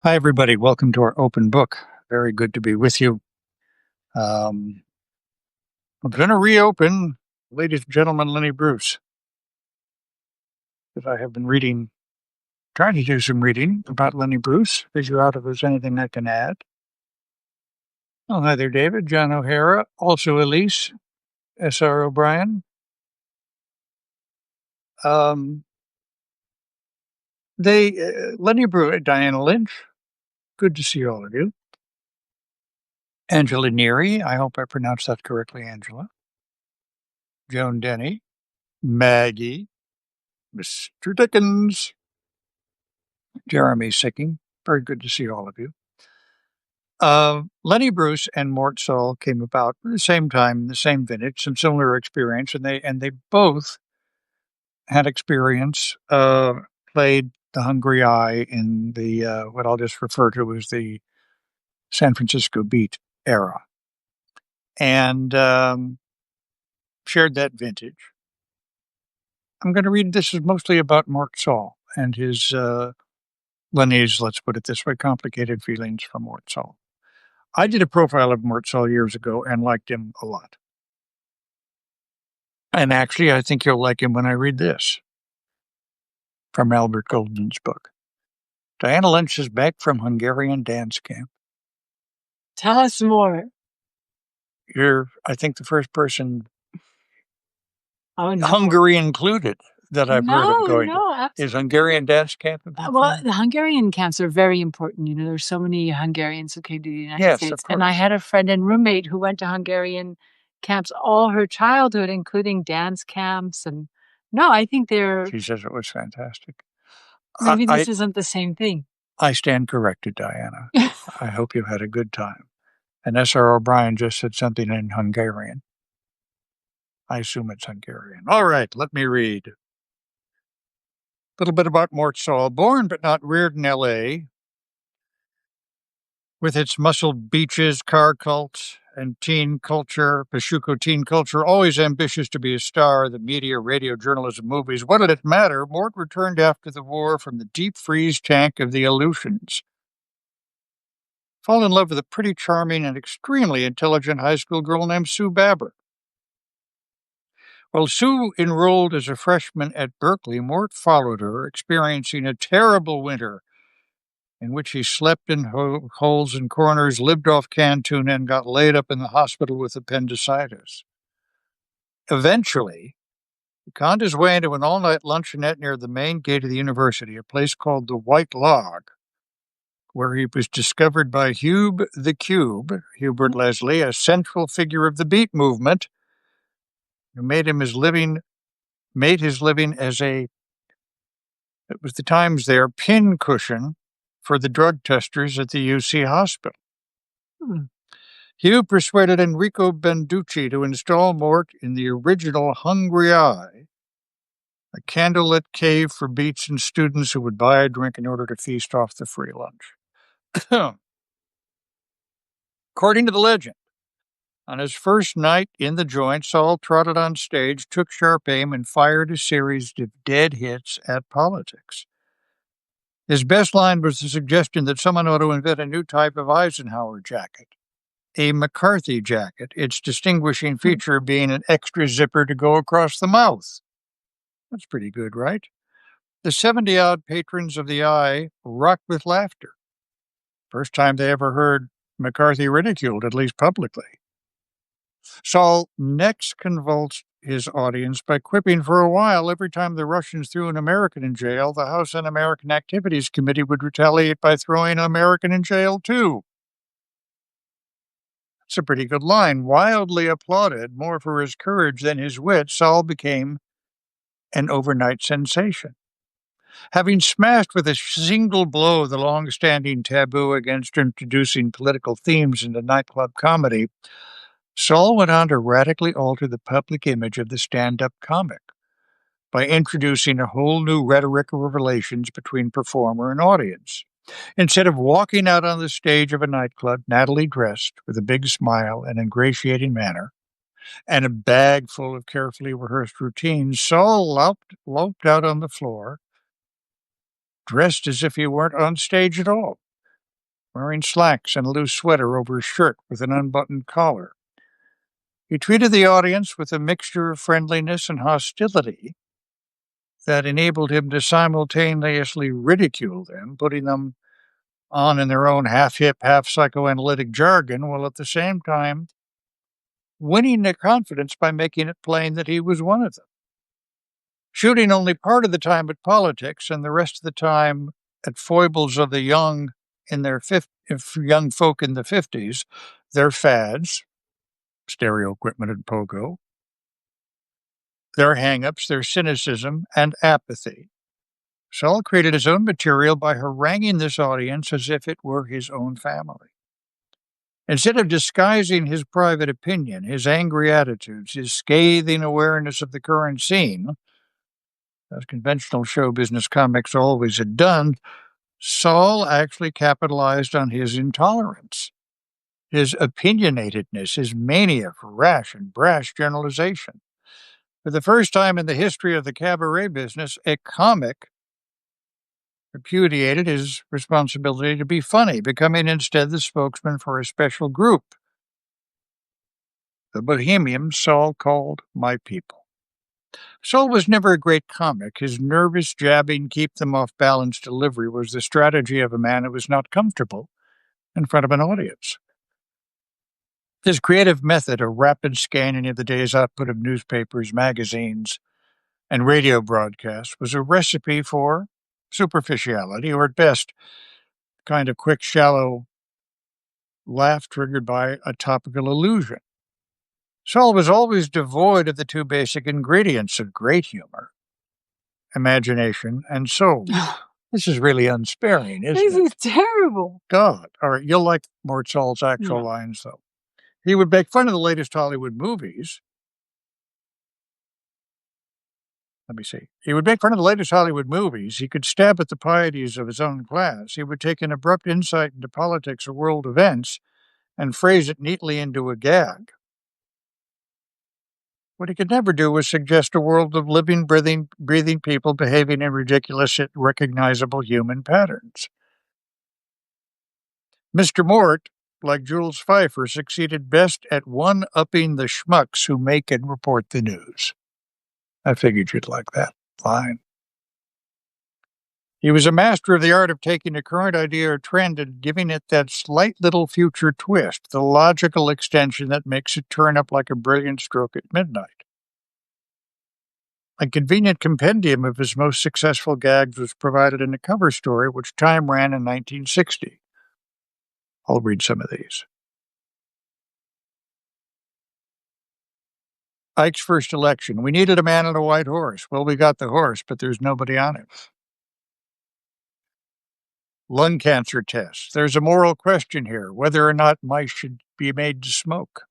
Hi, everybody. Welcome to our open book. Very good to be with you. Um, I'm going to reopen, ladies and gentlemen, Lenny Bruce, because I have been trying to do some reading about Lenny Bruce, figure out if there's anything I can add. Oh, hi there, David, John O'Hara, also Elise, S.R. O'Brien. Um, Lenny Bruce, Diana Lynch, good to see all of you. Angela Neary, I hope I pronounced that correctly, Angela. Joan Denny, Maggie, Mr. Dickens, Jeremy Sicking. Very good to see all of you. Lenny Bruce and Mort Sahl came about at the same time, the same vintage, some similar experience, and they both had experience. Played the Hungry Eye in the what I'll just refer to as the San Francisco Beat era, and shared that vintage. I'm going to read. This is mostly about Mort Sahl and his Lenny's, let's put it this way, complicated feelings for Mort Sahl. I did a profile of Mort Sahl years ago and liked him a lot. And actually, I think you'll like him when I read this from Albert Goldman's book. Diana Lynch is back from Hungarian dance camp. Tell us more. You're, I think, the first person, Oh, no. Hungary included, that I've heard of going to. Absolutely. Is Hungarian dance camp a big Well, thing? the Hungarian camps are very important. You know, there's so many Hungarians who came to the United Yes, States. of course. And I had a friend and roommate who went to Hungarian camps all her childhood, including dance camps. And no, I think She says it was fantastic. maybe this isn't the same thing. I stand corrected, Diana. I hope you had a good time. And S.R. O'Brien just said something in Hungarian. I assume it's Hungarian. All right, let me read. A little bit about Mort Sahl. Born but not reared in L.A., with its muscled beaches, car cult, and teen culture, Pachuco teen culture, always ambitious to be a star, the media, radio, journalism, movies. What did it matter? Mort returned after the war from the deep freeze tank of the Aleutians. Fall in love with a pretty charming and extremely intelligent high school girl named Sue Babber. While Sue enrolled as a freshman at Berkeley, Mort followed her, experiencing a terrible winter in which he slept in holes and corners, lived off canned tuna, and got laid up in the hospital with appendicitis. Eventually, he conned his way into an all-night luncheonette near the main gate of the university, a place called the White Log, where he was discovered by Hube the Cube, Hubert Leslie, a central figure of the Beat movement, who made his living as it was the times there, pincushion for the drug testers at the UC hospital. Hugh persuaded Enrico Benducci to install Mort in the original Hungry Eye, a candlelit cave for beats and students who would buy a drink in order to feast off the free lunch. According to the legend, on his first night in the joint, Sahl trotted on stage, took sharp aim, and fired a series of dead hits at politics. His best line was the suggestion that someone ought to invent a new type of Eisenhower jacket, a McCarthy jacket, its distinguishing feature being an extra zipper to go across the mouth. That's pretty good, right? The 70-odd patrons of the Eye rocked with laughter. First time they ever heard McCarthy ridiculed, at least publicly. Sahl next convulsed his audience by quipping, for a while, every time the Russians threw an American in jail, the House Un-American Activities Committee would retaliate by throwing an American in jail, too. It's a pretty good line. Wildly applauded, more for his courage than his wit, Sahl became an overnight sensation. Having smashed with a single blow the long-standing taboo against introducing political themes into nightclub comedy, Sahl went on to radically alter the public image of the stand-up comic by introducing a whole new rhetoric of relations between performer and audience. Instead of walking out on the stage of a nightclub, nattily dressed, with a big smile and ingratiating manner, and a bag full of carefully rehearsed routines, Sahl loped out on the floor, dressed as if he weren't on stage at all, wearing slacks and a loose sweater over his shirt with an unbuttoned collar. He treated the audience with a mixture of friendliness and hostility that enabled him to simultaneously ridicule them, putting them on in their own half-hip, half-psychoanalytic jargon, while at the same time winning their confidence by making it plain that he was one of them. Shooting only part of the time at politics and the rest of the time at foibles of the young in their young folk in the 50s, their fads, stereo equipment and pogo, their hang-ups, their cynicism and apathy. Sahl created his own material by haranguing this audience as if it were his own family. Instead of disguising his private opinion, his angry attitudes, his scathing awareness of the current scene, as conventional show business comics always had done, Sahl actually capitalized on his intolerance, his opinionatedness, his mania for rash and brash generalization. For the first time in the history of the cabaret business, a comic repudiated his responsibility to be funny, becoming instead the spokesman for a special group, the bohemians Sahl called My People. Sahl was never a great comic. His nervous, jabbing, keep-them-off-balance delivery was the strategy of a man who was not comfortable in front of an audience. His creative method, a rapid scanning of the day's output of newspapers, magazines, and radio broadcasts, was a recipe for superficiality, or at best, kind of quick, shallow laugh triggered by a topical allusion. Sahl was always devoid of the two basic ingredients of great humor: imagination and soul. This is really unsparing, isn't it? This is terrible. God. All right, you'll like Mort Sahl's actual lines, though. He would make fun of the latest Hollywood movies. Let me see. He would make fun of the latest Hollywood movies. He could stab at the pieties of his own class. He would take an abrupt insight into politics or world events and phrase it neatly into a gag. What he could never do was suggest a world of living, breathing people behaving in ridiculous yet recognizable human patterns. Mr. Mort, like Jules Pfeiffer, succeeded best at one-upping the schmucks who make and report the news. I figured you'd like that line. He was a master of the art of taking a current idea or trend and giving it that slight little future twist, the logical extension that makes it turn up like a brilliant stroke at midnight. A convenient compendium of his most successful gags was provided in a cover story which Time ran in 1960. I'll read some of these. Ike's first election. We needed a man on a white horse. Well, we got the horse, but there's nobody on it. Lung cancer tests. There's a moral question here, whether or not mice should be made to smoke.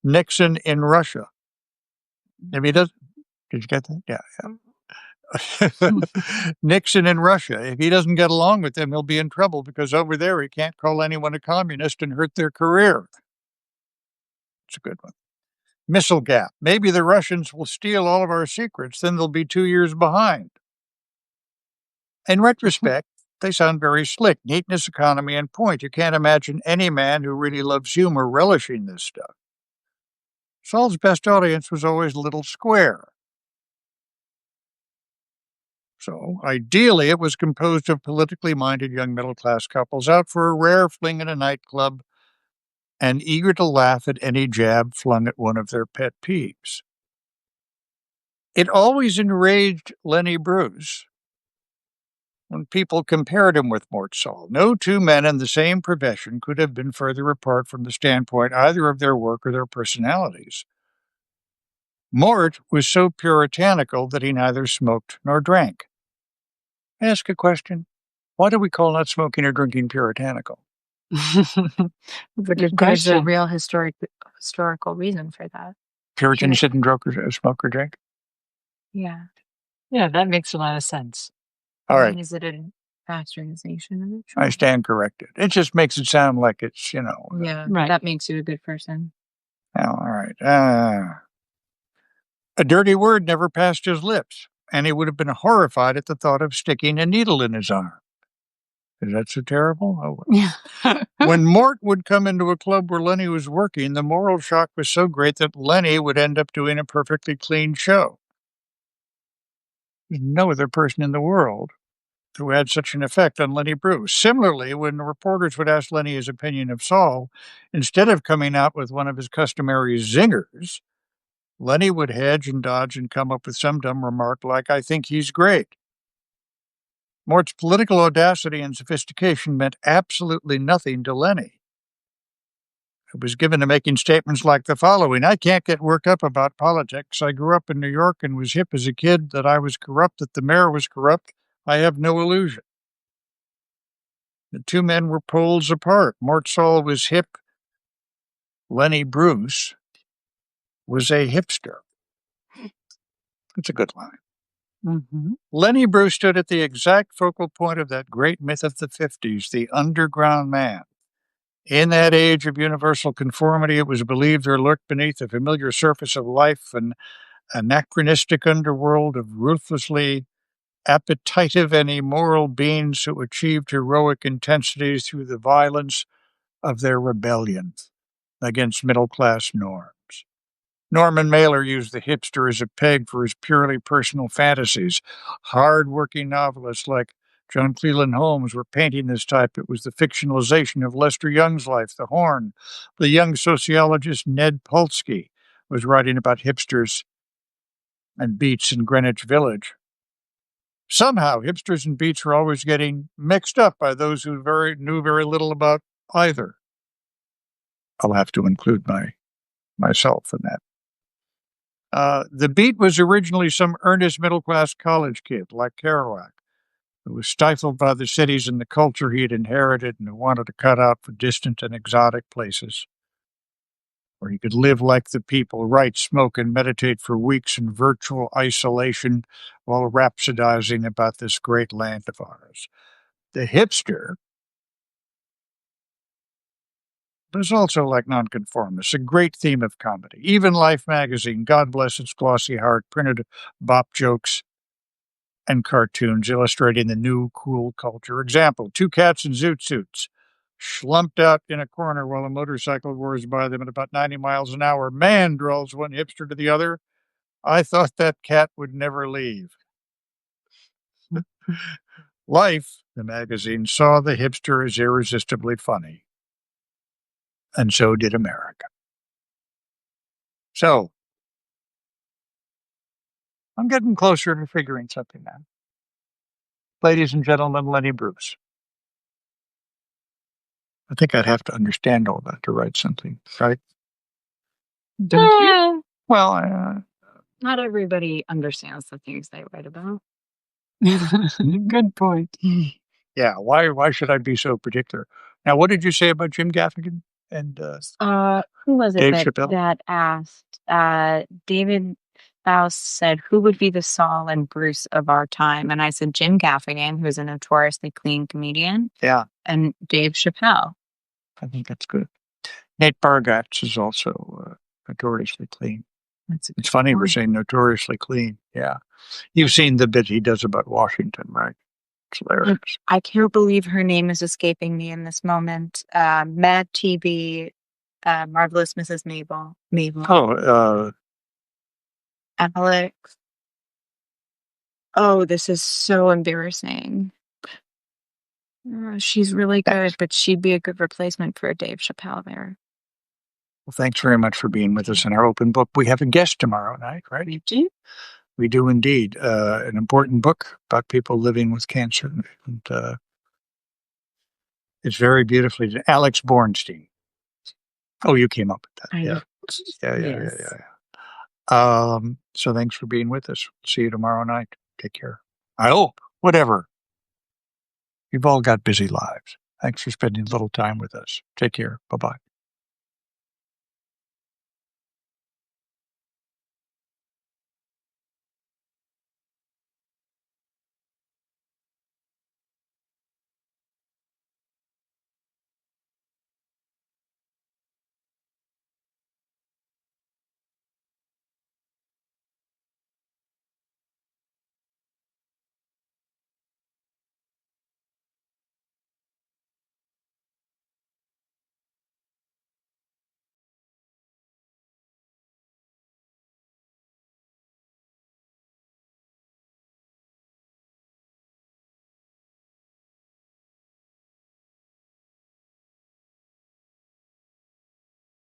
Nixon in Russia. If he does, did you get that? Yeah. Nixon in Russia. If he doesn't get along with them, he'll be in trouble because over there he can't call anyone a communist and hurt their career. It's a good one. Missile gap. Maybe the Russians will steal all of our secrets, then they'll be 2 years behind. In retrospect, they sound very slick. Neatness, economy, and point. You can't imagine any man who really loves humor relishing this stuff. Sahl's best audience was always a little square. So, ideally, it was composed of politically minded young middle-class couples out for a rare fling in a nightclub and eager to laugh at any jab flung at one of their pet peeves. It always enraged Lenny Bruce when people compared him with Mort Sahl. No two men in the same profession could have been further apart from the standpoint either of their work or their personalities. Mort was so puritanical that he neither smoked nor drank. Ask a question. Why do we call not smoking or drinking puritanical? That's a good There's a question. real historical reason for that. Puritans didn't smoke or drink? Yeah. Yeah, that makes a lot of sense. All right. Is it a pasteurization of it? I stand corrected. It just makes it sound like it's, Yeah, Right. that makes you a good person. Oh, all right. A dirty word never passed his lips, and he would have been horrified at the thought of sticking a needle in his arm. Is that so terrible? Oh, well. Yeah. When Mort would come into a club where Lenny was working, the moral shock was so great that Lenny would end up doing a perfectly clean show. There's no other person in the world who had such an effect on Lenny Bruce. Similarly, when reporters would ask Lenny his opinion of Saul, instead of coming out with one of his customary zingers, Lenny would hedge and dodge and come up with some dumb remark like, "I think he's great." Mort's political audacity and sophistication meant absolutely nothing to Lenny. It was given to making statements like the following: "I can't get worked up about politics. I grew up in New York and was hip as a kid. That I was corrupt, that the mayor was corrupt, I have no illusion." The two men were poles apart. Mort Sahl was hip. Lenny Bruce was a hipster. It's a good line. Mm-hmm. Lenny Bruce stood at the exact focal point of that great myth of the 50s, the underground man. In that age of universal conformity, it was believed there lurked beneath the familiar surface of life an anachronistic underworld of ruthlessly appetitive and immoral beings who achieved heroic intensities through the violence of their rebellion against middle-class norms. Norman Mailer used the hipster as a peg for his purely personal fantasies. Hard-working novelists like John Cleland Holmes were painting this type. It was the fictionalization of Lester Young's life, The Horn. The young sociologist Ned Polsky was writing about hipsters and beats in Greenwich Village. Somehow, hipsters and beats were always getting mixed up by those who knew very little about either. I'll have to include myself in that. The beat was originally some earnest middle-class college kid like Kerouac, who was stifled by the cities and the culture he had inherited and who wanted to cut out for distant and exotic places where he could live like the people, write, smoke, and meditate for weeks in virtual isolation while rhapsodizing about this great land of ours. The hipster was also like nonconformists, a great theme of comedy. Even Life magazine, God bless its glossy heart, printed bop jokes and cartoons illustrating the new cool culture. Example: two cats in zoot suits slumped out in a corner while a motorcycle roars by them at about 90 miles an hour. "Man," drawls one hipster to the other, "I thought that cat would never leave." Life, the magazine, saw the hipster as irresistibly funny. And so did America. So, I'm getting closer to figuring something out. Ladies and gentlemen, Lenny Bruce. I think I'd have to understand all that to write something, right? Didn't you? Well, Not everybody understands the things they write about. Good point. yeah, why should I be so particular? Now, what did you say about Jim Gaffigan and Who was it Dave that Chappelle? that asked? David Faust said, "Who would be the Saul and Bruce of our time?" And I said, Jim Gaffigan, who's a notoriously clean comedian, Yeah, and Dave Chappelle. I think that's good. Nate Bargatze is also notoriously clean. That's It's funny we're point. saying notoriously clean. Yeah. You've seen the bit he does about Washington, right? It's hilarious. I can't believe her name is escaping me in this moment. Mad TV, Marvelous Mrs. Mabel. Oh, Alex. Oh, this is so embarrassing. She's really good, but she'd be a good replacement for Dave Chappelle there. well, thanks very much for being with us in our open book. We have a guest tomorrow night, right? You do? We do indeed. An important book about people living with cancer. And it's very beautifully done. Alex Bornstein. Oh, you came up with that. Yeah. So thanks for being with us. See you tomorrow night. Take care. I hope. Whatever. You've all got busy lives. Thanks for spending a little time with us. Take care. Bye-bye.